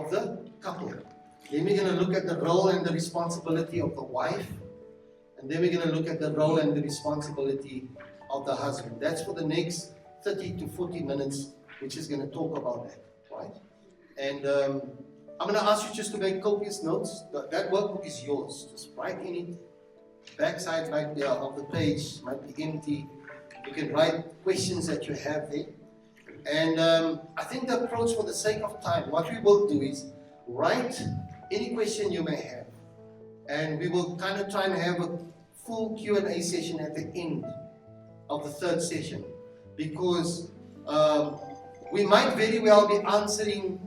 of the couple. Then we're going to look at the role and the responsibility of the wife. And then we're going to look at the role and the responsibility of the husband. That's for the next 30 to 40 minutes, which is going to talk about that, right? And I'm going to ask you just to make copious notes. That workbook is yours. Just write in it. Backside back there of the page might be empty. You can write questions that you have there. And I think the approach, for the sake of time, what we will do is write any question you may have. And we will kind of try and have a full Q&A session at the end of the third session. Because we might very well be answering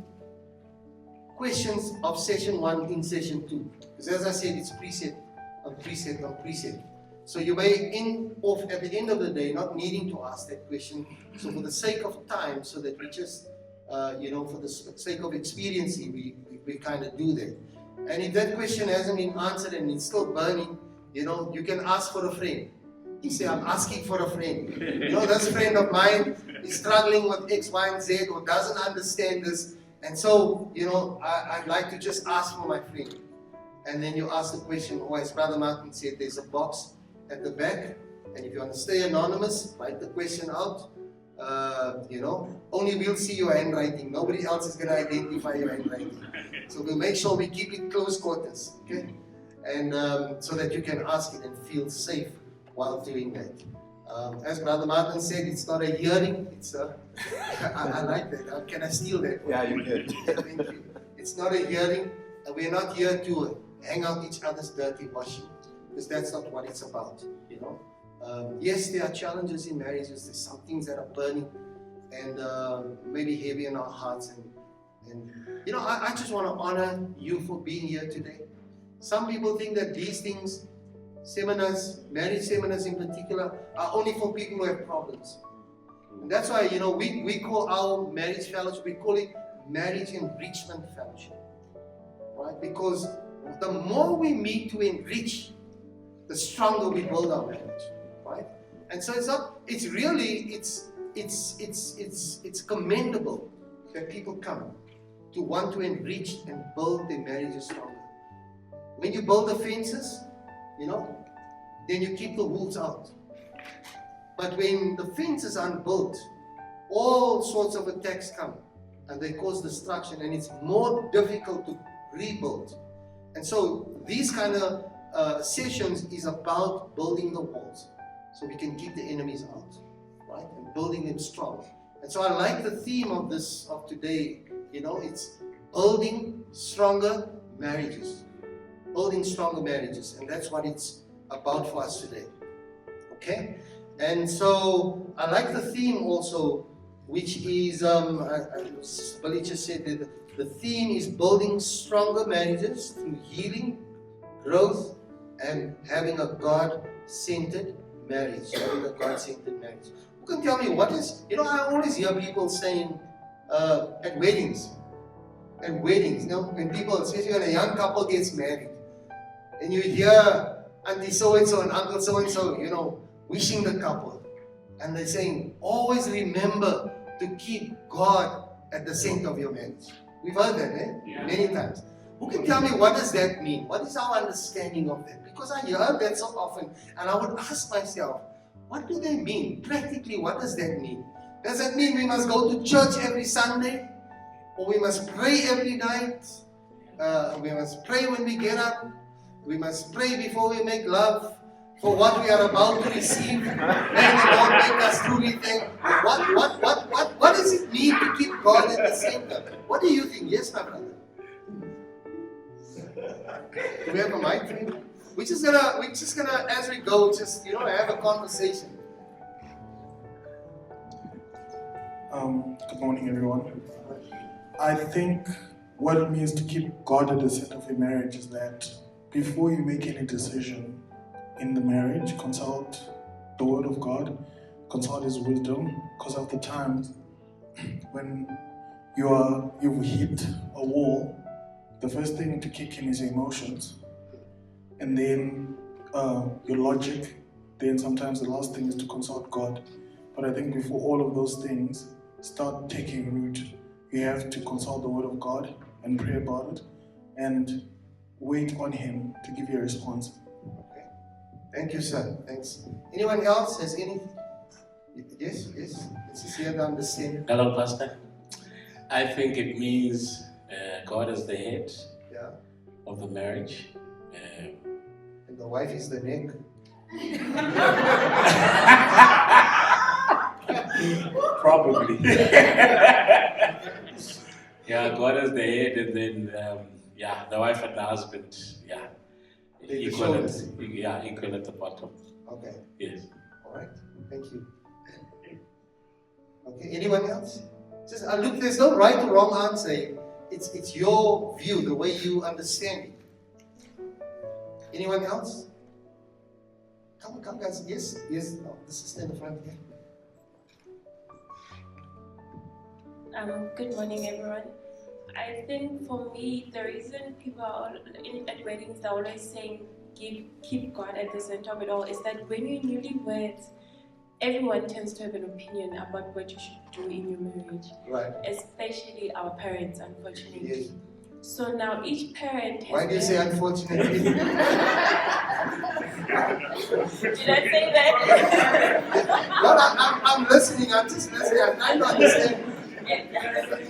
questions of session 1 in session 2. Because as I said, it's precept on precept on precept. So you may end off at the end of the day not needing to ask that question. So for the sake of time, so that we just, for the sake of experiencing, we kind of do that. And if that question hasn't been answered and it's still burning, you can ask for a friend. You say, I'm asking for a friend. This friend of mine is struggling with X, Y, and Z, or doesn't understand this. And so, I'd like to just ask for my friend. And then you ask the question, or as Brother Martin said, there's a box at the back. And if you want to stay anonymous, write the question out. Only we'll see your handwriting. Nobody else is going to identify your handwriting. So we'll make sure we keep it close quarters, okay? And so that you can ask it and feel safe while doing that. As Brother Martin said, it's not a hearing, it's a... I like that. Can I steal that? Yeah, you did. Thank you. It's not a hearing. We're not here to hang out each other's dirty washing, because that's not what it's about, Yes, there are challenges in marriages. There's some things that are burning and maybe heavy in our hearts. And I just want to honor you for being here today. Some people think that these things, seminars, marriage seminars in particular, are only for people who have problems. And that's why, we call our marriage fellowship, we call it Marriage Enrichment Fellowship. Right? Because the more we meet to enrich, the stronger we build our marriage. Right? And so it's commendable that people come to want to enrich and build their marriages stronger. When you build the fences, then you keep the wolves out. But when the fences aren't built, all sorts of attacks come and they cause destruction, and it's more difficult to rebuild. And so these kind of sessions is about building the walls so we can keep the enemies out, right? And building them strong. And so I like the theme of today, it's building stronger marriages. Building stronger marriages, and that's what it's about for us today. Okay? And so I like the theme also, which is, Billy just said that the theme is building stronger marriages through healing, growth, and having a God-centered marriage. Having a God-centered marriage. Who can tell me what is, I always hear people saying at weddings, when people, especially when a young couple gets married, and you hear Auntie so-and-so and Uncle so-and-so, wishing the couple. And they're saying, always remember to keep God at the center of your marriage. We've heard that, Yeah. Many times. Who can tell me what does that mean? What is our understanding of that? Because I hear that so often, and I would ask myself, what do they mean? Practically, what does that mean? Does that mean we must go to church every Sunday? Or we must pray every night? We must pray when we get up? We must pray before we make love for what we are about to receive. May the Lord make us truly thank. What does it mean to keep God at the center? What do you think? Yes, my brother. Do we have a mic? We're just gonna, as we go, just have a conversation. Good morning, everyone. I think what it means to keep God at the center of your marriage is that before you make any decision in the marriage, consult the Word of God, consult His wisdom, because of the times when you've hit a wall, the first thing to kick in is your emotions, and then your logic. Then sometimes the last thing is to consult God. But I think before all of those things start taking root, you have to consult the Word of God, and pray about it and wait on Him to give you a response. Okay. Thank you, sir. Thanks. Anyone else has any? Yes. This is here to understand. Hello, Pastor. I think it means God is the head Yeah. of the marriage. And the wife is the neck. Probably. Yeah, God is the head, and then the wife and the husband, The equal at, shoulders. equal at the bottom. Okay. Yes. All right. Thank you. Okay. Anyone else? Just look. There's no right or wrong answer. It's your view, the way you understand it. Anyone else? Come, guys. Yes. No, the sister in the front here. Good morning, everyone. I think for me, the reason people are at weddings are always saying keep God at the center of it all is that when you're newlyweds, everyone tends to have an opinion about what you should do in your marriage, Right. especially our parents, unfortunately. Yes. So now each parent has Why do you say unfortunately? Did I say that? No, I'm listening. I'm just listening. I'm trying to understand.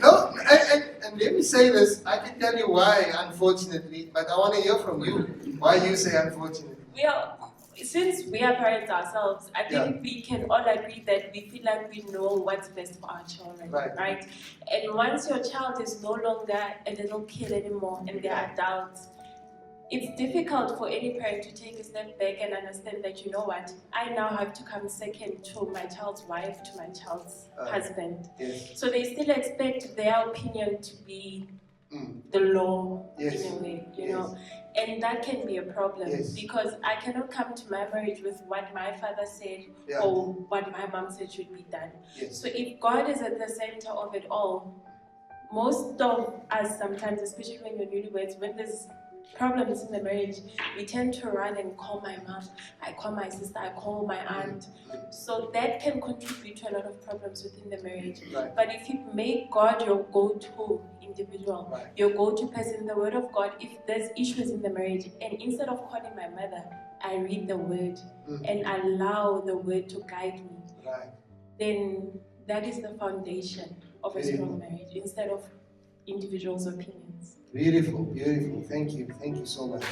No, and let me say this. I can tell you why, unfortunately, but I want to hear from you why you say unfortunately. Since we are parents ourselves, I think we can all agree that we feel like we know what's best for our children, right? And once your child is no longer a little kid anymore and they're adults, it's difficult for any parent to take a step back and understand that, you know what, I now have to come second to my child's wife, to my child's husband. Yes. So they still expect their opinion to be the law in a way, you know. And that can be a problem because I cannot come to my marriage with what my father said or what my mom said should be done. Yes. So if God is at the center of it all, most of us sometimes, especially when you're newlyweds, when there's problems in the marriage, we tend to run and call my mom, I call my sister, I call my aunt. So that can contribute to a lot of problems within the marriage. Right. But if you make God your go-to individual, your go-to person, the word of God, if there's issues in the marriage, and instead of calling my mother, I read the word and allow the word to guide me, then that is the foundation of a strong marriage instead of individuals' opinions. Beautiful. Thank you so much.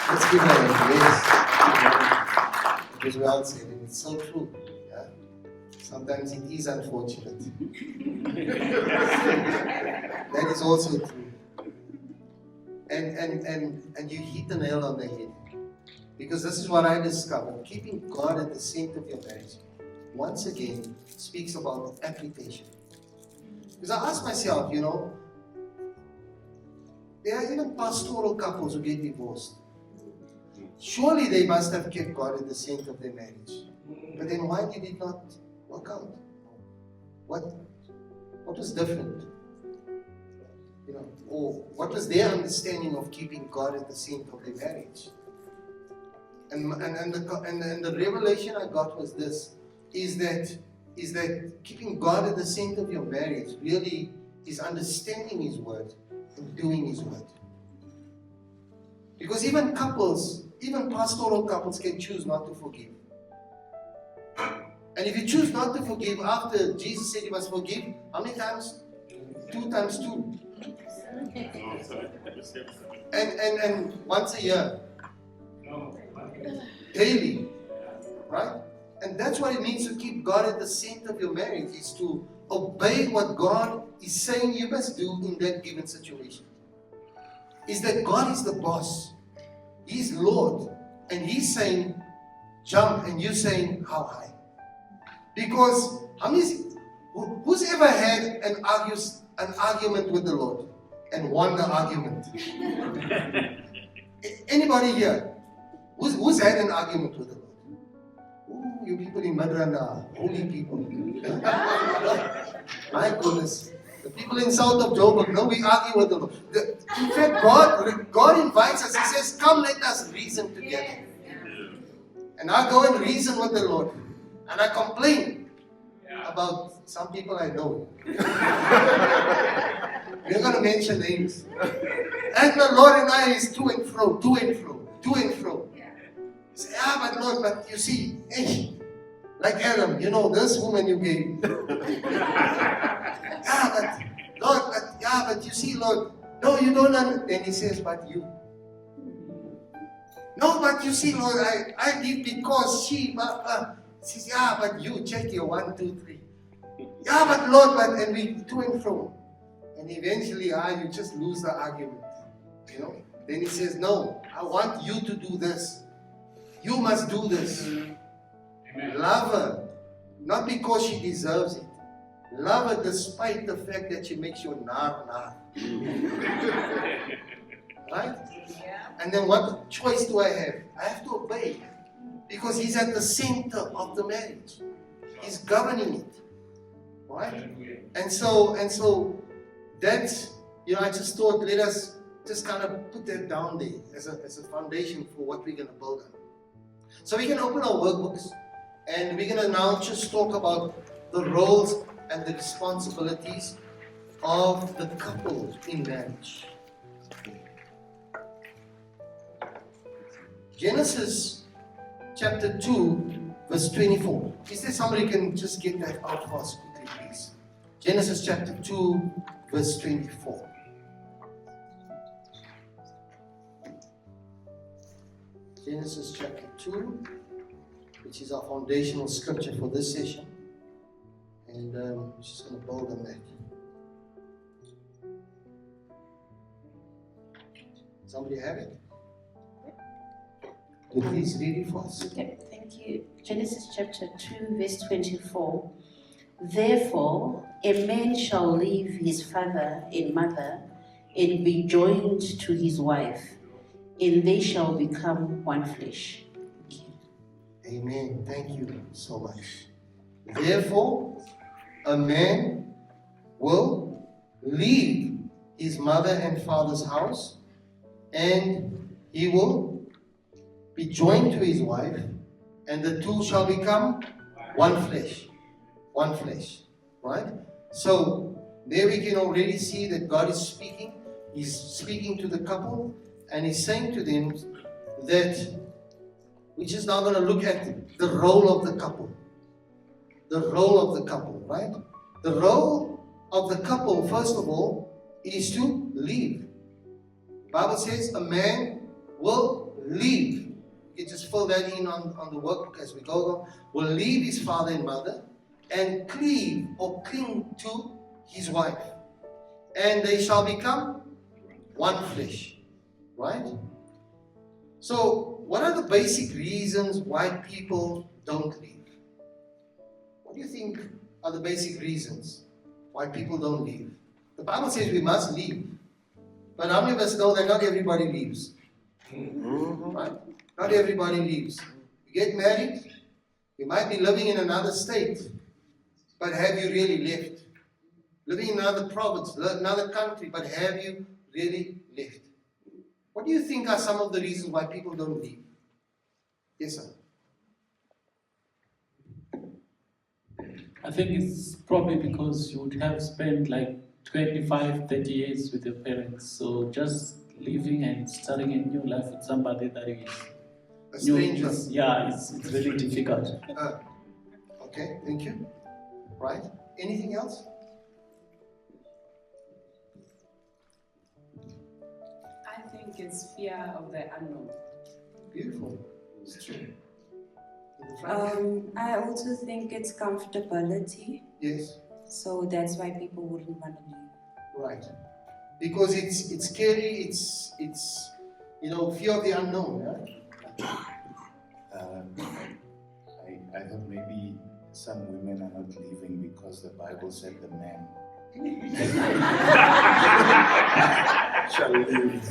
Let's give her a yes. It was well said, and it's so true. Yeah? Sometimes it is unfortunate. That is also true. And you hit the nail on the head. Because this is what I discovered. Keeping God at the center of your marriage, once again, speaks about application. Because I ask myself, you know, there are even pastoral couples who get divorced. Surely they must have kept God at the center of their marriage. But then why did it not work out? What was different? You know, or what was their understanding of keeping God at the center of their marriage? And the revelation I got was this: is that keeping God at the center of your marriage really is understanding His word and doing His word. Because even pastoral couples can choose not to forgive. And if you choose not to forgive after Jesus said you must forgive, how many times? 2 times 2. And once a year. Daily. Right? And that's what it means to keep God at the center of your marriage, is to obey what God is saying you must do in that given situation. Is that God is the boss. He's Lord. And He's saying, jump, and you're saying, how high? Because who's ever had an argument with the Lord and won the argument? Anybody here? Who's had an argument with the Lord? Ooh, you people in Madrana, holy people. My goodness. The people in south of Joburg, no, we argue with the Lord. In fact, God invites us. He says, come, let us reason together. And I go and reason with the Lord. And I complain about some people I know. We're going to mention names. And the Lord and I is to and fro, to and fro, to and fro. He said, but Lord, but you see, like Adam, this woman you gave. But you see, Lord, no, you don't understand. Then he says, but you. No, but you see, Lord, I did because she, He says, but you, check your 1, 2, 3. But Lord, and we to and fro. And eventually, you just lose the argument. Then he says, no, I want you to do this. You must do this. Amen. Love her, not because she deserves it. Love her despite the fact that she makes you nar. Right? Yeah. And then what choice do I have? I have to obey. Because he's at the center of the marriage. He's governing it. Right? And so that's, I just thought, let us just kind of put that down there as a foundation for what we're going to build on. So we can open our workbooks and we're going to now just talk about the roles and the responsibilities of the couple in marriage. Genesis chapter 2 verse 24. Is there somebody who can just get that out for us quickly, please? Genesis chapter 2 verse 24. Genesis chapter 2, which is our foundational scripture for this session. And I'm just going to build on that. Somebody have it? Please read it for us. Okay, thank you. Genesis chapter 2, verse 24. Therefore, a man shall leave his father and mother and be joined to his wife, and they shall become one flesh. Amen. Thank you so much. Therefore, a man will leave his mother and father's house, and he will be joined to his wife, and the two shall become one flesh. One flesh. Right? So, there we can already see that God is speaking. He's speaking to the couple, and he's saying to them that we're just now going to look at the role of the couple. The role of the couple, right? The role of the couple, first of all, is to leave. The Bible says a man will leave. You can just fill that in on the workbook as we go along. Will leave his father and mother and cleave or cling to his wife. And they shall become one flesh. Right? So, what are the basic reasons why people don't leave? What do you think are the basic reasons why people don't leave? The Bible says we must leave. But how many of us know that not everybody leaves? Right? Not everybody leaves. You get married, you might be living in another state, but have you really left? Living in another province, another country, but have you really left? What do you think are some of the reasons why people don't leave? Yes, sir. I think it's probably because you would have spent like 25, 30 years with your parents. So just leaving and starting a new life with somebody that is a stranger. It's really difficult. Okay, thank you. Right? Anything else? I think it's fear of the unknown. Beautiful. It's true. I also think it's comfortability. Yes. So that's why people wouldn't want to leave. Right. Because it's scary, it's fear of the unknown, right? I thought maybe some women are not leaving because the Bible said the man shall leave.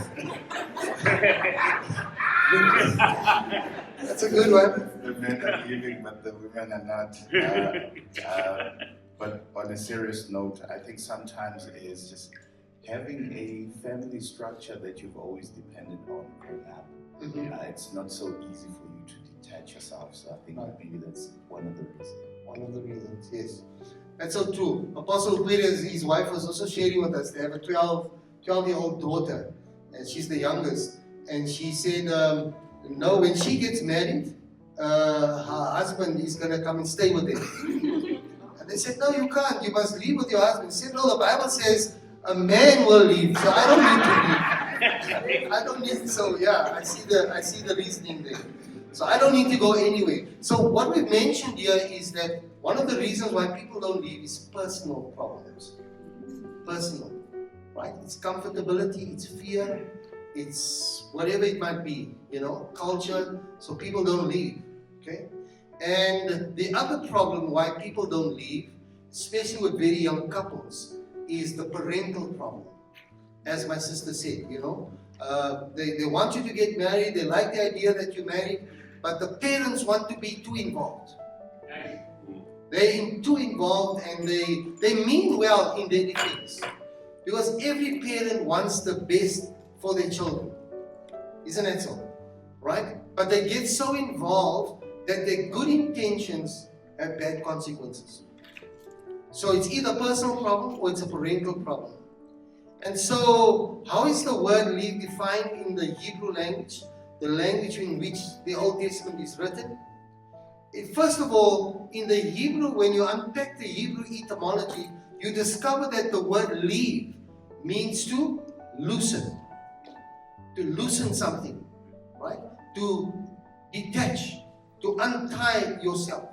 That's a good one. The men are leaving, but the women are not. But on a serious note, I think sometimes it is just having a family structure that you've always depended on growing up. Mm-hmm. It's not so easy for you to detach yourself. So I think maybe that's one of the reasons. One of the reasons, yes. That's so true. Apostle Peter, his wife, was also sharing with us. They have a 12-year-old daughter, and she's the youngest. And she said, no, when she gets married, her husband is going to come and stay with them. And they said, no, you can't. You must leave with your husband. She said, no, the Bible says a man will leave, so I don't need to leave. I don't need. So yeah, I see the reasoning there. So I don't need to go anywhere. So what we've mentioned here is that one of the reasons why people don't leave is personal problems. Personal, right? It's comfortability, it's fear, it's whatever it might be, culture. So people don't leave, okay? And the other problem why people don't leave, especially with very young couples, is the parental problem. As my sister said, they want you to get married, they like the idea that you're married, but the parents want to be too involved. They're too involved, and they mean well in their defense. Because every parent wants the best for their children. Isn't that so? Right? But they get so involved that their good intentions have bad consequences. So it's either a personal problem or it's a parental problem. And so, how is the word leave defined in the Hebrew language? The language in which the Old Testament is written? First of all, in the Hebrew, when you unpack the Hebrew etymology, you discover that the word leave means to loosen. To loosen something, right? To detach, to untie yourself.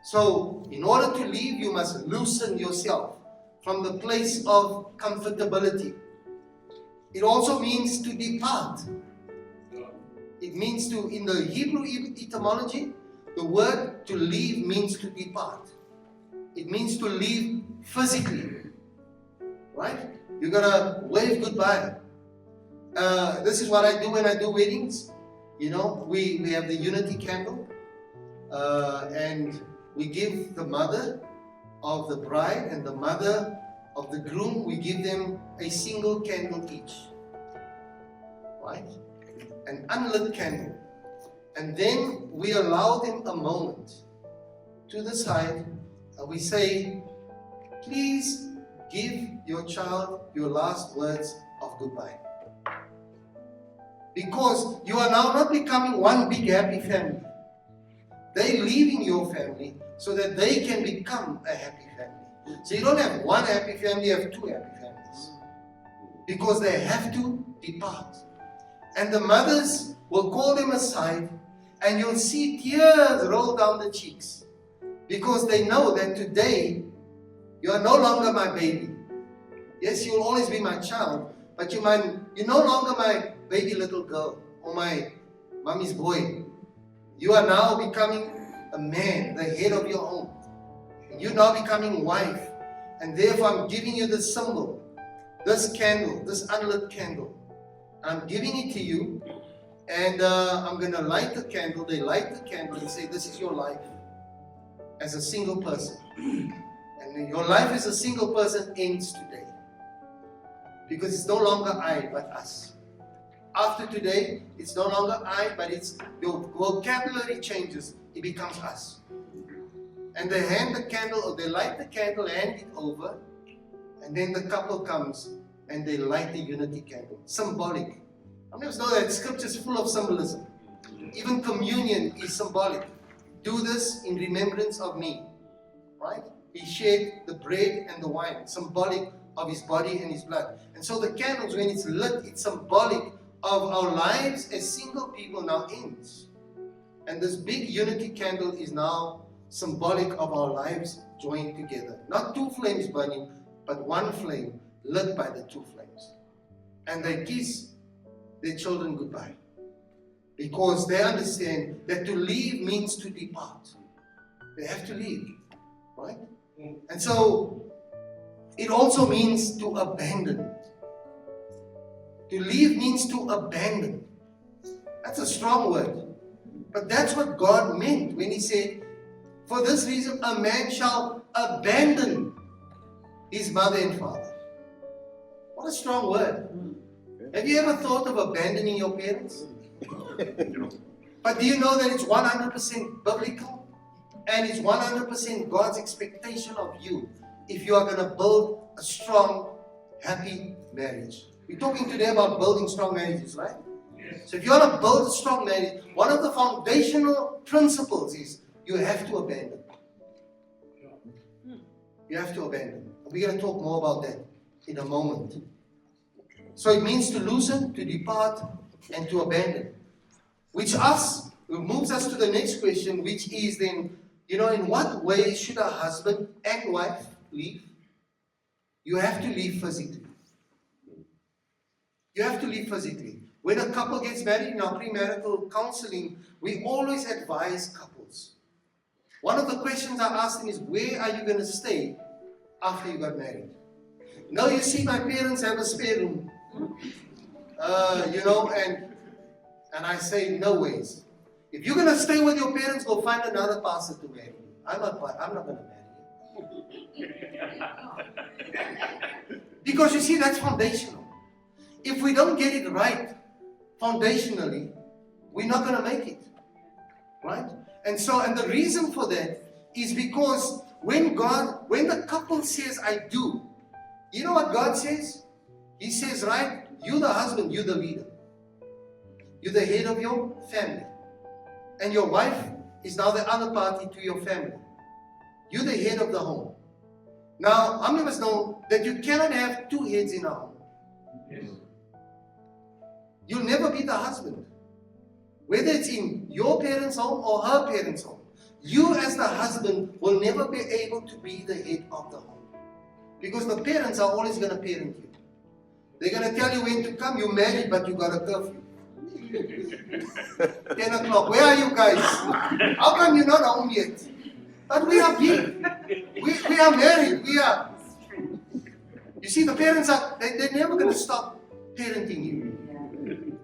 So, in order to leave, you must loosen yourself from the place of comfortability. It also means to depart. It means to, in the Hebrew etymology, the word to leave means to depart. It means to leave physically. Right? You're gonna wave goodbye. This is what I do when I do weddings. We have the unity candle. And we give the mother of the bride and the mother of the groom, we give them a single candle each. Right? An unlit candle. And then we allow them a moment to the side and we say, please give your child your last words of goodbye. Because you are now not becoming one big happy family. They're leaving your family so that they can become a happy family. So you don't have one happy family, you have two happy families. Because they have to depart. And the mothers will call them aside and you'll see tears roll down the cheeks. Because they know that today you are no longer my baby. Yes, you'll always be my child, but you're no longer my baby little girl or my mommy's boy. You are now becoming a man, the head of your home. You're now becoming wife. And therefore I'm giving you this symbol, this candle, this unlit candle. I'm giving it to you. And I'm going to light the candle. They light the candle and say, this is your life as a single person. And your life as a single person ends today. Because it's no longer I, but us. After today, it's no longer I, but it's your vocabulary changes. It becomes us. And they hand the candle, or they light the candle, hand it over, and then the couple comes and they light the unity candle. Symbolic. How many of us know that Scripture is full of symbolism? Even communion is symbolic. Do this in remembrance of me. Right? He shared the bread and the wine, symbolic of his body and his blood. And so the candles, when it's lit, it's symbolic of our lives as single people now ends. And this big unity candle is now symbolic of our lives joined together. Not two flames burning, but one flame lit by the two flames. And they kiss their children goodbye. Because they understand that to leave means to depart. They have to leave. Right? And so it also means to abandon. To leave means to abandon. That's a strong word. But that's what God meant when He said, for this reason a man shall abandon his mother and father. What a strong word. Have you ever thought of abandoning your parents? But do you know that it's 100% biblical? And it's 100% God's expectation of you if you are going to build a strong, happy marriage. We're talking today about building strong marriages, right? So if you want to build a strong marriage, one of the foundational principles is you have to abandon. You have to abandon. We're going to talk more about that in a moment. So it means to loosen, to depart, and to abandon. Which moves us to the next question, which is then, in what way should a husband and wife live? You have to live physically. You have to live physically. When a couple gets married in our premarital counseling, we always advise couples. One of the questions I ask them is, where are you going to stay after you got married? Now you see my parents have a spare room. And I say, no ways. If you're going to stay with your parents, go find another pastor to marry you. I'm not going to marry you. Because you see, that's foundational. If we don't get it right, foundationally, we're not going to make it. Right? And the reason for that is because when the couple says, I do, you know what God says? He says, right, you the husband, you the leader. You're the head of your family. And your wife is now the other party to your family. You're the head of the home. Now, how many of us know that you cannot have two heads in a home? Yes. You'll never be the husband. Whether it's in your parents' home or her parents' home, you as the husband will never be able to be the head of the home. Because the parents are always going to parent you. They're going to tell you when to come. You're married, but you got a curfew. 10 o'clock. Where are you guys? How come you're not home yet? But we are big. We are married. We are. You see, the parents they're never going to stop parenting you.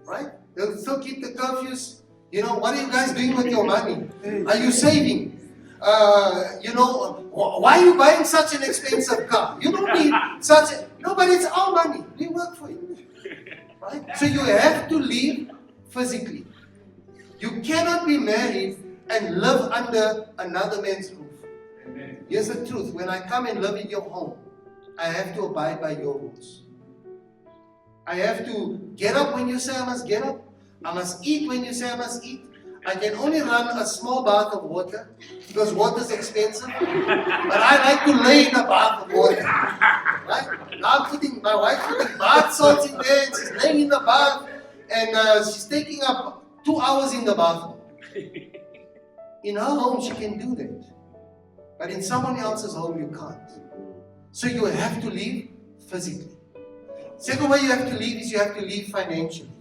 Right? They'll still keep the curfews. What are you guys doing with your money? Are you saving? Why are you buying such an expensive car? You don't need no, but it's our money. We work for it. Right? So you have to live physically. You cannot be married and live under another man's roof. Amen. Here's the truth. When I come and live in your home, I have to abide by your rules. I have to get up when you say I must get up. I must eat when you say I must eat. I can only run a small bath of water because water is expensive. But I like to lay in a bath of water. Right? Now my wife's putting bath salts in there and she's laying in the bath and she's taking up 2 hours in the bathroom. In her home she can do that. But in someone else's home you can't. So you have to live physically. Second way you have to live is you have to live financially.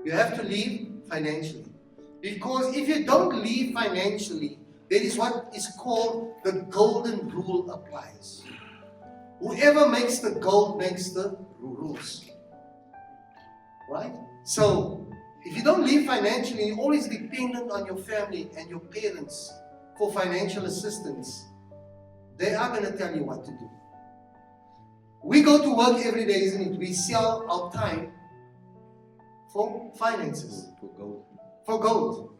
You have to live financially. Because if you don't live financially, there is what is called the golden rule applies. Whoever makes the gold makes the rules. Right? So, if you don't live financially, you're always dependent on your family and your parents for financial assistance. They are going to tell you what to do. We go to work every day, isn't it? We sell our time for finances. For gold.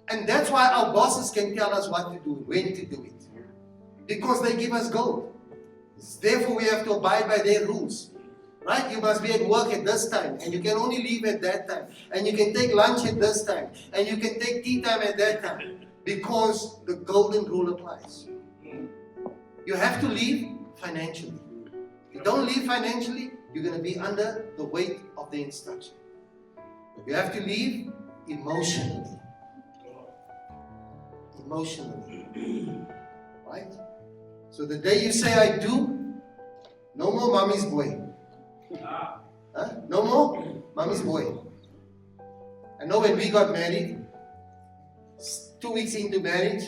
And that's why our bosses can tell us what to do, when to do it. Because they give us gold. Therefore, we have to abide by their rules. Right? You must be at work at this time, and you can only leave at that time. And you can take lunch at this time, and you can take tea time at that time. Because the golden rule applies. You have to live financially. If you don't live financially, you're going to be under the weight of the instruction. You have to live emotionally. Emotionally. Right? So the day you say I do, no more mommy's boy. Huh? No more mommy's boy. I know when we got married, 2 weeks into marriage,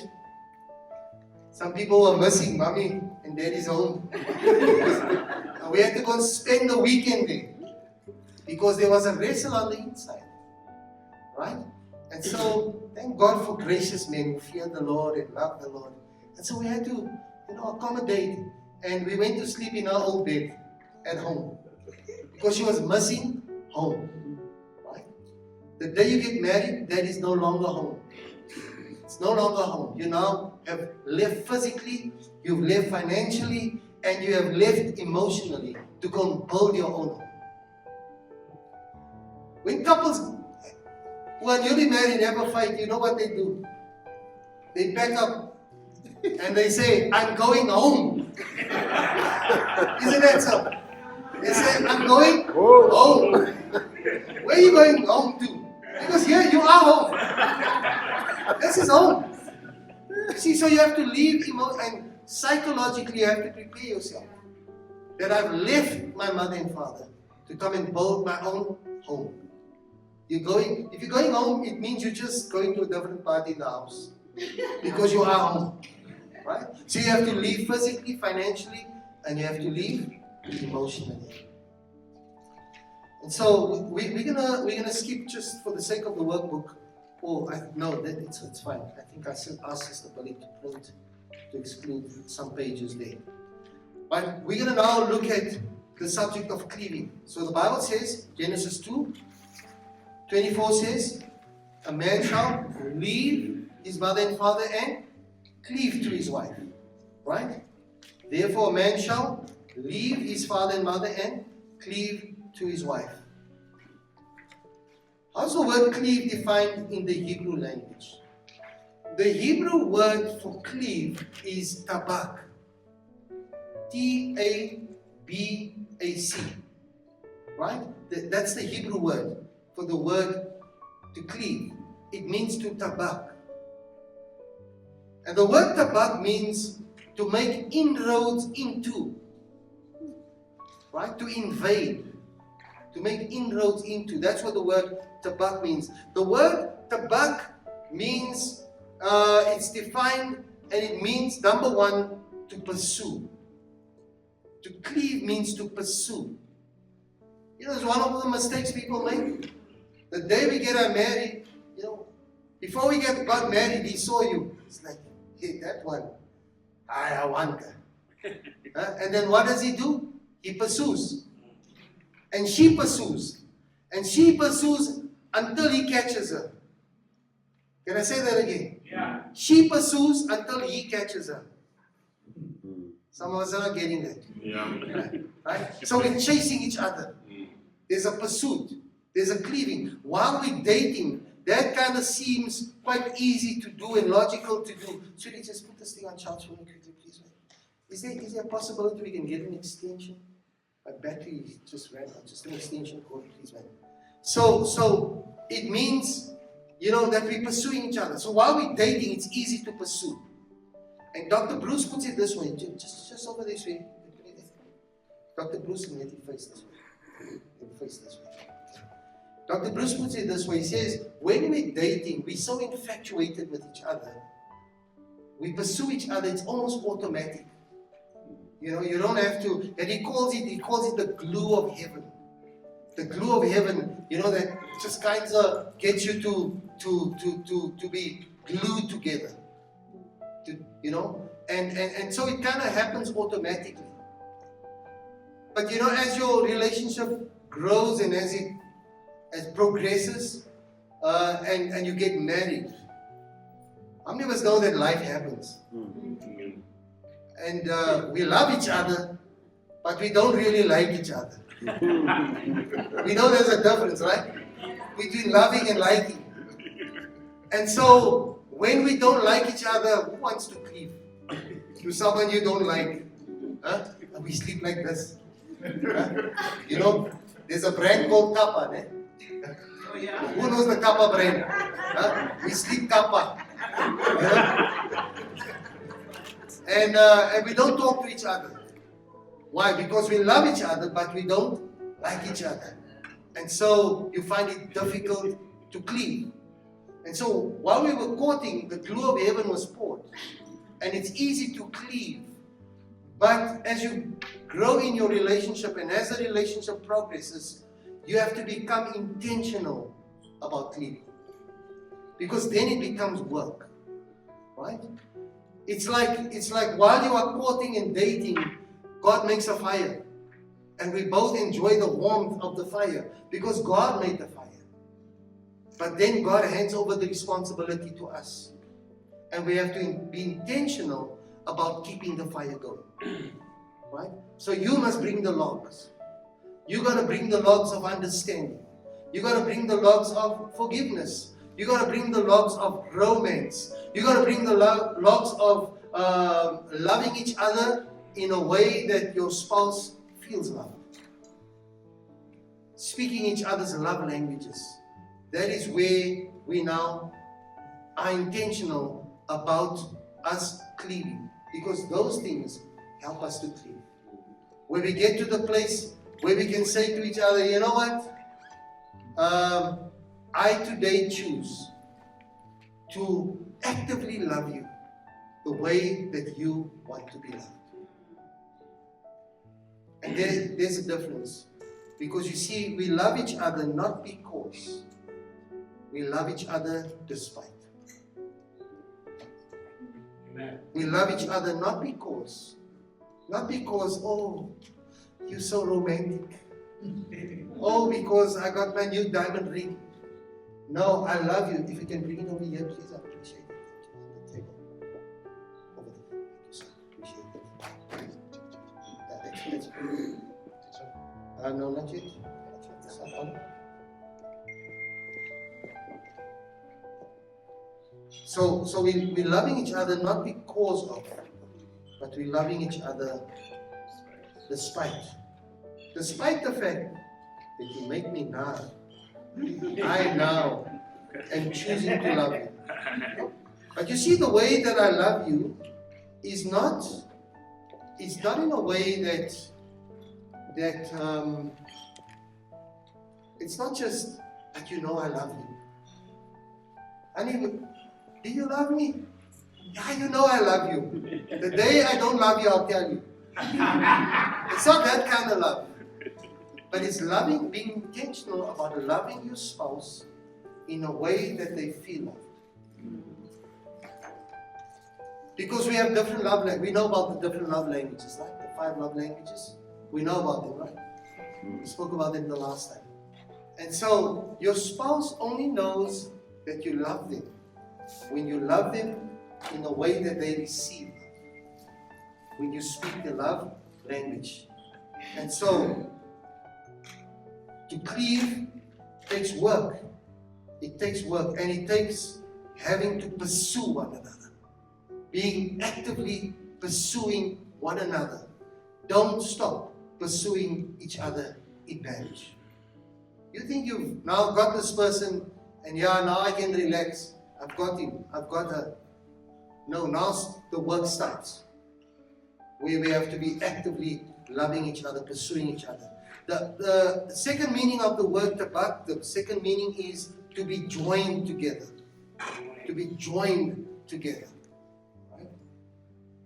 some people were missing mommy and daddy's home. And we had to go spend the weekend there because there was a wrestle on the inside. Right? And so, thank God for gracious men who fear the Lord and love the Lord. And so we had to, accommodate. And we went to sleep in our old bed at home. Because she was missing home. Right? The day you get married, that is no longer home. It's no longer home. You now have left physically, you've left financially, and you have left emotionally to go and build your own home. When couples who are newly married have a fight, you know what they do? They pack up and they say, I'm going home. Isn't that so? They say, I'm going home. Where are you going home to? Because here you are home. This is home. See, so you have to leave and psychologically you have to prepare yourself that I've left my mother and father to come and build my own home. If you're going home, it means you're just going to a different part in the house because you are home, right? So you have to leave physically, financially, and you have to leave emotionally. And so we're gonna skip just for the sake of the workbook. It's fine. I think I asked Sister Billy to print to exclude some pages there. But we're gonna now look at the subject of cleaving. So the Bible says, Genesis 2:24 says, a man shall leave his mother and father and cleave to his wife. Right? Therefore a man shall leave his father and mother and cleave to his wife. How's the word cleave defined in the Hebrew language? The Hebrew word for cleave is tabak. T-A-B-A-C. Right? That's the Hebrew word for the word to cleave. It means to tabak. And the word tabak means to make inroads into. Right? To invade. To make inroads into. That's what the word tabak means. The word tabak means, it's defined and it means, number one, to pursue. To cleave means to pursue. You know, it's one of the mistakes people make. The day we get married, you know, before we got married, he saw you. It's like, hey, that one, I want her. And then what does he do? He pursues. And she pursues. And she pursues until he catches her. Can I say that again? Yeah. She pursues until he catches her. Some of us are not getting that. Yeah. Right? So we're chasing each other. There's a pursuit. There's a cleaving. While we're dating, that kind of seems quite easy to do and logical to do. Sweetie, just put this thing on charge for me quickly, please. Is there a possibility we can get an extension? My battery just ran out. Just an extension cord, please, man. So it means, you know, that we're pursuing each other. So while we're dating, it's easy to pursue. And Dr. Bruce puts it this way. Just over this way. Dr. Bruce, let him face this way. Face this way. Dr. Bruce puts it this way. He says, when we're dating, we're so infatuated with each other. We pursue each other. It's almost automatic. You know, you don't have to. And he calls it the glue of heaven. The glue of heaven, you know, that just kind of gets you to be glued together. You know? And so it kind of happens automatically. But you know, as your relationship grows and as it progresses, and you get married, how many of us know that life happens? And we love each other, but we don't really like each other. We know there's a difference, right? Between loving and liking. And so, when we don't like each other, who wants to cleave to someone you don't like? Huh? We sleep like this. Huh? You know, there's a brand called Kappa. Eh? Oh, yeah. Who knows the Kappa brand? Huh? We sleep Kappa. And we don't talk to each other. Why? Because we love each other, but we don't like each other. And so you find it difficult to cleave. And so while we were courting, the glue of heaven was poured. And it's easy to cleave. But as you grow in your relationship and as the relationship progresses, you have to become intentional about cleaving. Because then it becomes work. Right? It's like while you are courting and dating, God makes a fire. And we both enjoy the warmth of the fire because God made the fire. But then God hands over the responsibility to us. and we have to be intentional about keeping the fire going. Right? So you must bring the logs. You got to bring the logs of understanding. You got to bring the logs of forgiveness. You got to bring the logs of romance. You got to bring the logs of loving each other in a way that your spouse feels loved. Speaking each other's love languages. That is where we now are intentional about us cleaving. Because those things help us to cleave. When we get to the place where we can say to each other, you know what? I today choose to actively love you the way that you want to be loved. And there's a difference. Because you see, we love each other not because. We love each other despite. Amen. We love each other not because, oh, you're so romantic. Oh, because I got my new diamond ring. No, I love you. If you can bring it over here, please, I appreciate it. On the table. Over there. Thank you, sir. Appreciate it. That's no, not yet. That's not on. So we're loving each other not because of, but we're loving each other despite. Despite the fact that you make me now, I now am choosing to love you. But you see, the way that I love you is not in a way that it's not just that you know I love you. Honey, do you love me? Yeah, you know I love you. The day I don't love you, I'll tell you. It's not that kind of love. But it's loving, being intentional about loving your spouse in a way that they feel loved. Because we have different love languages. We know about the different love languages, right? The 5 love languages. We know about them, right? We spoke about them the last time. And so, your spouse only knows that you love them when you love them in a way that they receive. When you speak the love language. And so, to cleave takes work. It takes work, and it takes having to pursue one another. Being actively pursuing one another. Don't stop pursuing each other in marriage. You think you've now got this person, and now I can relax. I've got him. I've got her. No, now the work starts. Where we have to be actively loving each other, pursuing each other. The second meaning of the word tabak, the second meaning is to be joined together. To be joined together. Right?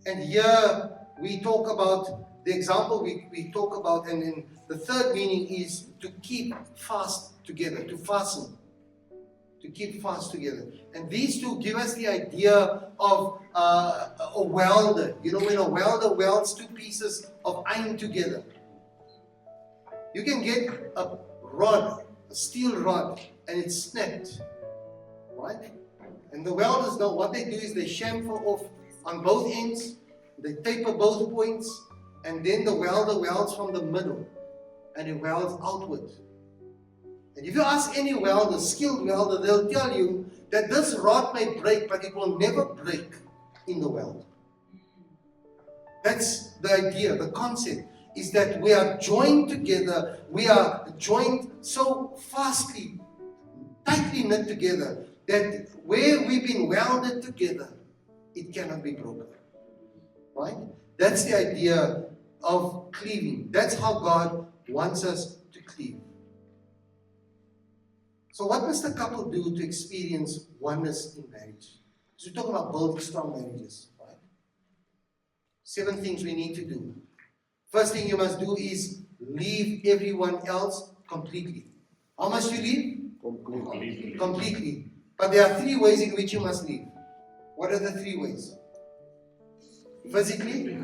And here we talk about the example we talk about, and then the third meaning is to keep fast together, to fasten. To keep fast together. And these two give us the idea of a welder. You know, when a welder welds 2 pieces of iron together. You can get a rod, a steel rod, and it's snapped. Right? And the welders know what they do is they chamfer off on both ends, they taper both points, and then the welder welds from the middle, and it welds outward. And if you ask any welder, skilled welder, they'll tell you that this rod may break, but it will never break in the weld. That's the idea, the concept, is that we are joined together, we are joined so fastly, tightly knit together, that where we've been welded together, it cannot be broken. Right? That's the idea of cleaving. That's how God wants us to cleave. So what must a couple do to experience oneness in marriage? So we're talking about building strong marriages, right? 7 things we need to do. First thing you must do is leave everyone else completely. How must you leave? Completely. But there are 3 ways in which you must leave. What are the 3 ways? Physically,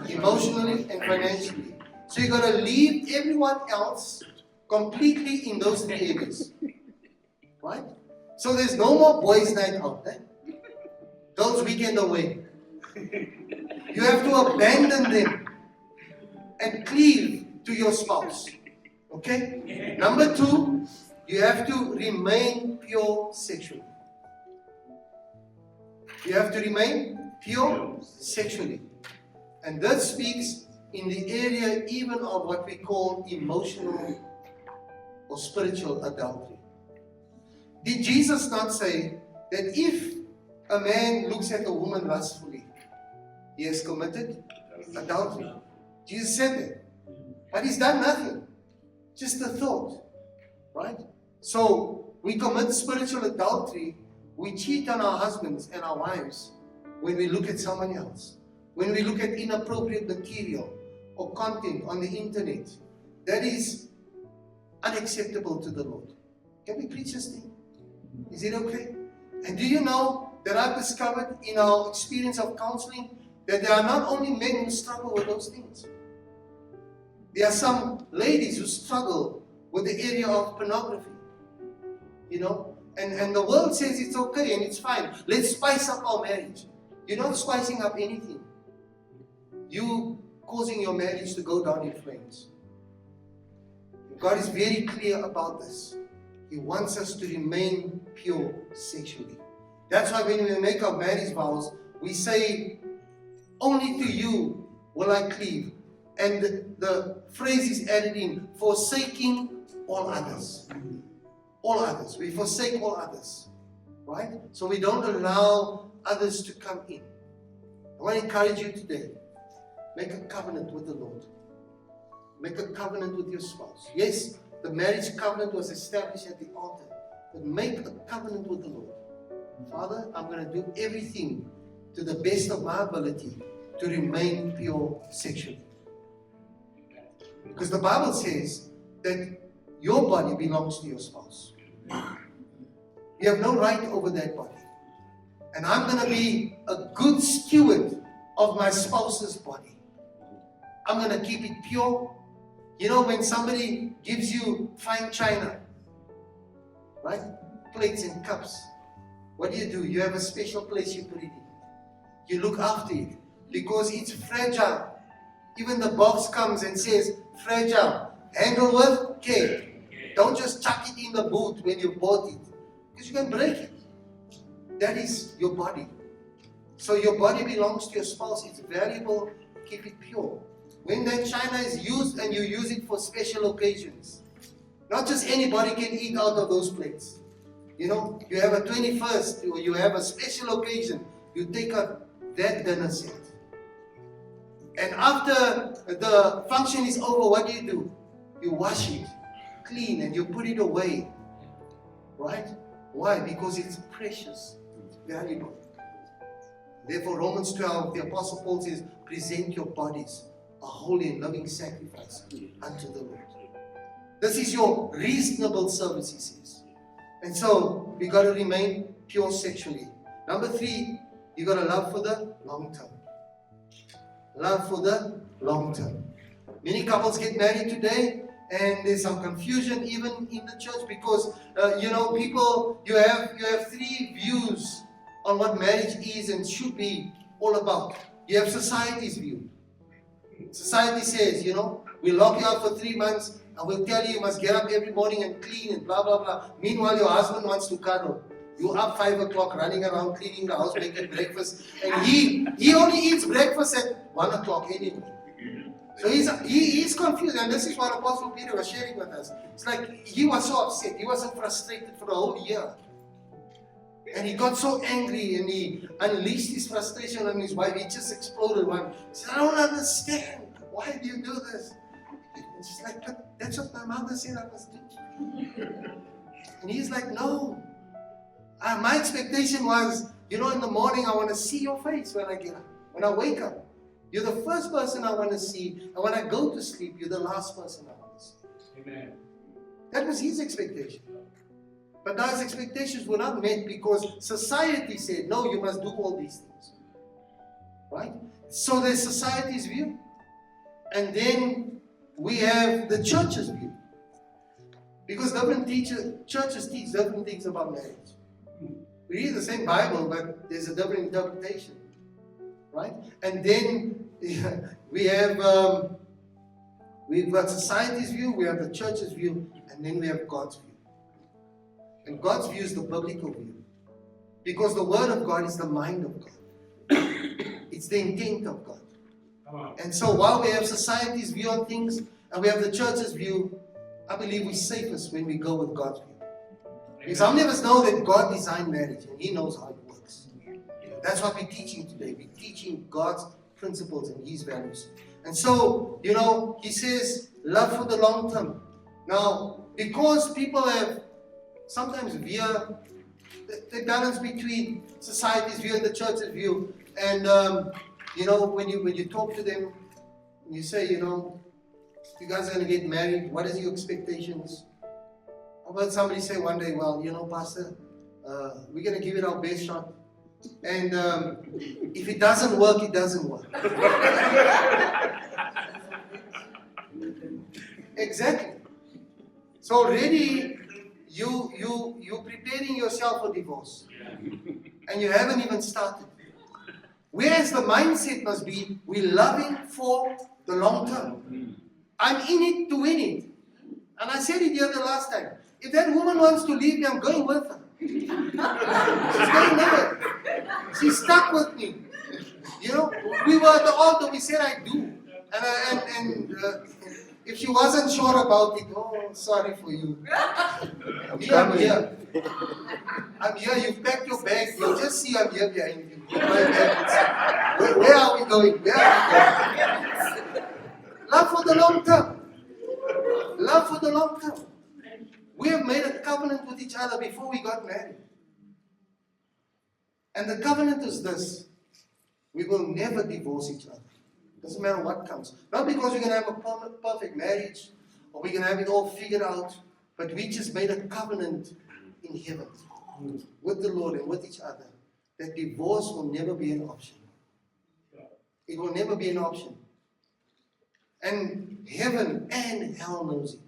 emotionally, and financially. So you're going to leave everyone else completely in those 3 areas. Right? So there's no more boys' night out there. girls' weekend away. You have to abandon them and cleave to your spouse. Okay? Number 2, you have to remain pure sexually. You have to remain pure sexually. And that speaks in the area even of what we call emotional or spiritual adultery. Did Jesus not say that if a man looks at a woman lustfully, he has committed adultery? Jesus said that. But he's done nothing. Just a thought. Right? So, we commit spiritual adultery. We cheat on our husbands and our wives when we look at someone else. When we look at inappropriate material or content on the internet. That is unacceptable to the Lord. Can we preach this thing? Is it okay? And do you know that I've discovered in our experience of counseling that there are not only men who struggle with those things. There are some ladies who struggle with the area of pornography. You know? And the world says it's okay and it's fine. Let's spice up our marriage. You're not spicing up anything. You causing your marriage to go down in flames. God is very clear about this. He wants us to remain pure sexually. That's why when we make our marriage vows, we say, only to you will I cleave. And the phrase is added in, forsaking all others. All others. We forsake all others. Right? So we don't allow others to come in. I want to encourage you today. Make a covenant with the Lord. Make a covenant with your spouse. Yes, the marriage covenant was established at the altar. But make a covenant with the Lord. Father, I'm going to do everything to the best of my ability to remain pure sexually. Because the Bible says that your body belongs to your spouse. You have no right over that body. And I'm going to be a good steward of my spouse's body. I'm going to keep it pure. You know, when somebody gives you fine china, right? Plates and cups. What do? You have a special place you put it in. You look after it because it's fragile. Even the box comes and says, fragile. Handle with care. Don't just chuck it in the boot when you bought it. Because you can break it. That is your body. So your body belongs to your spouse. It's valuable. Keep it pure. When that china is used and you use it for special occasions, not just anybody can eat out of those plates. You know, you have a 21st or you have a special occasion, you take out that dinner set. And after the function is over, what do? You wash it, clean, and you put it away. Right? Why? Because it's precious, it's valuable. Therefore, Romans 12, the Apostle Paul says, present your bodies a holy and loving sacrifice unto the Lord. This is your reasonable service, he says. And so, we got to remain pure sexually. Number 3, you got to love for the long term. Love for the long term. Many couples get married today, and there's some confusion even in the church because, people, you have 3 views on what marriage is and should be all about. You have society's view. Society says, we'll lock you up for 3 months and we'll tell you must get up every morning and clean and blah, blah, blah. Meanwhile, your husband wants to cuddle. You're up 5 o'clock running around cleaning the house, making breakfast. And he only eats breakfast at 1 o'clock anyway. So he's confused. And this is what Apostle Peter was sharing with us. It's like he was so upset. He was so frustrated for the whole year. And he got so angry and he unleashed his frustration on his wife. He just exploded one. He said, I don't understand. Why do you do this? And she's like, but that's what my mother said I must do. And he's like, no. My expectation was, in the morning I want to see your face when I get up. When I wake up. You're the first person I want to see. And when I go to sleep, you're the last person I want to see. Amen. That was his expectation. But those expectations were not met because society said, no, you must do all these things. Right? So there's society's view. And then we have the church's view. Because different churches teach different things about marriage. We read the same Bible, but there's a different interpretation, right? And then we've got society's view, we have the church's view, and then we have God's view. And God's view is the biblical view. Because the Word of God is the mind of God. It's the intent of God. And so while we have society's view on things, and we have the church's view, I believe we're safest when we go with God's view. Because how many of us know that God designed marriage and He knows how it works? That's what we're teaching today. We're teaching God's principles and His values. And so, He says, love for the long term. Now, because people have sometimes veer, they balance between society's view and the church's view. And, when you talk to them, you say, if you guys are going to get married, what is your expectations? I've heard somebody say one day, well, Pastor, we're going to give it our best shot. And if it doesn't work, it doesn't work. Exactly. So already you're preparing yourself for divorce. And you haven't even started. Whereas the mindset must be, we're loving for the long term. I'm in it to win it. And I said it the other last time. If that woman wants to leave me, I'm going with her. She's going nowhere. She's stuck with me. We were at the altar, we said I do. And if she wasn't sure about it, oh, sorry for you. I'm here. I'm here. You've packed your bag. You'll just see I'm here behind you. Where are we going? Where are we going? Love for the long term. Love for the long term. We have made a covenant with each other before we got married. And the covenant is this. We will never divorce each other. Doesn't matter what comes. Not because we're going to have a perfect marriage or we're going to have it all figured out, but we just made a covenant in heaven with the Lord and with each other that divorce will never be an option. It will never be an option. And heaven and hell knows it.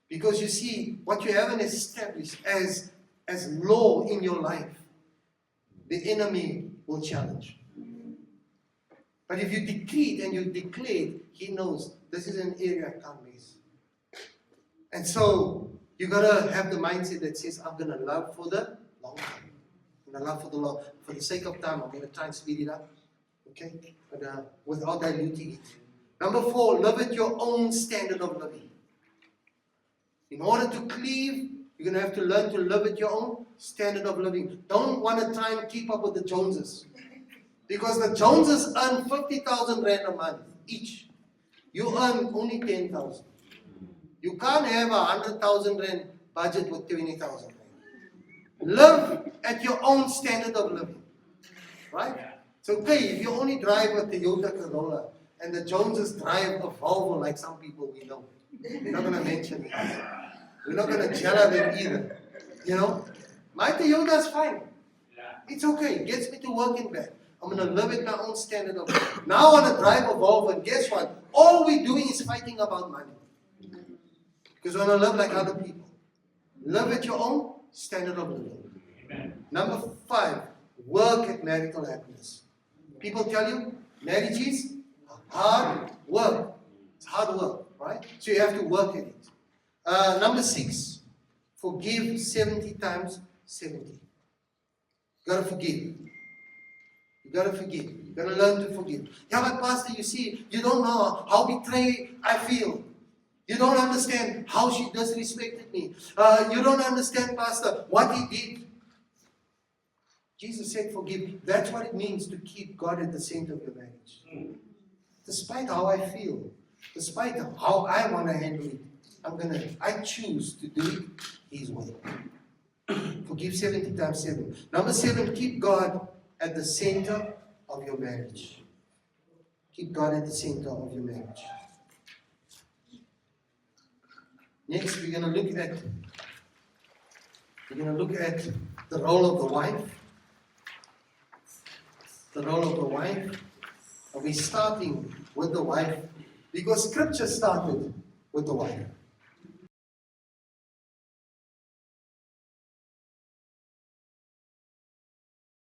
Because you see, what you haven't established as law in your life, the enemy will challenge. But if you decreed and you declared, he knows this is an area I can't miss. And so you gotta have the mindset that says, I'm gonna love for the long term. I'm gonna love for the long. For the sake of time, I'm gonna try and speed it up. Okay? But without diluting it. Number 4, live at your own standard of living. In order to cleave, you're gonna have to learn to live at your own standard of living. Don't want to try and keep up with the Joneses. Because the Joneses earn 50,000 rand a month each. You earn only 10,000. You can't have 100,000 rand budget with 20,000 rand. Live at your own standard of living. Right? It's okay if you only drive a Toyota Corolla and the Joneses drive a Volvo like some people we know. We're not going to mention it. We're not going to jell at them either. My Toyota is fine. It's okay. It gets me to work and back. I'm going to live at my own standard of living. Now I want to drive a Volvo, and guess what? All we're doing is fighting about money. Because we want to live like other people. Live at your own standard of living. Amen. Number 5, work at marital happiness. People tell you marriage is hard work. It's hard work, right? So you have to work at it. Number 6, forgive 70 times 70. You gotta forgive. You gotta forgive. You gotta learn to forgive. Yeah, but Pastor, you see, you don't know how betrayed I feel. You don't understand how she disrespected me. You don't understand, Pastor, what he did. Jesus said forgive. That's what it means to keep God at the center of your marriage. Despite how I feel, despite how I want to handle it, I choose to do it His way. Forgive 70 times 7. Number 7, keep God at the center of your marriage. Keep God at the center of your marriage. Next, we're going to look at the role of the wife. The role of the wife. And we're starting with the wife because Scripture started with the wife.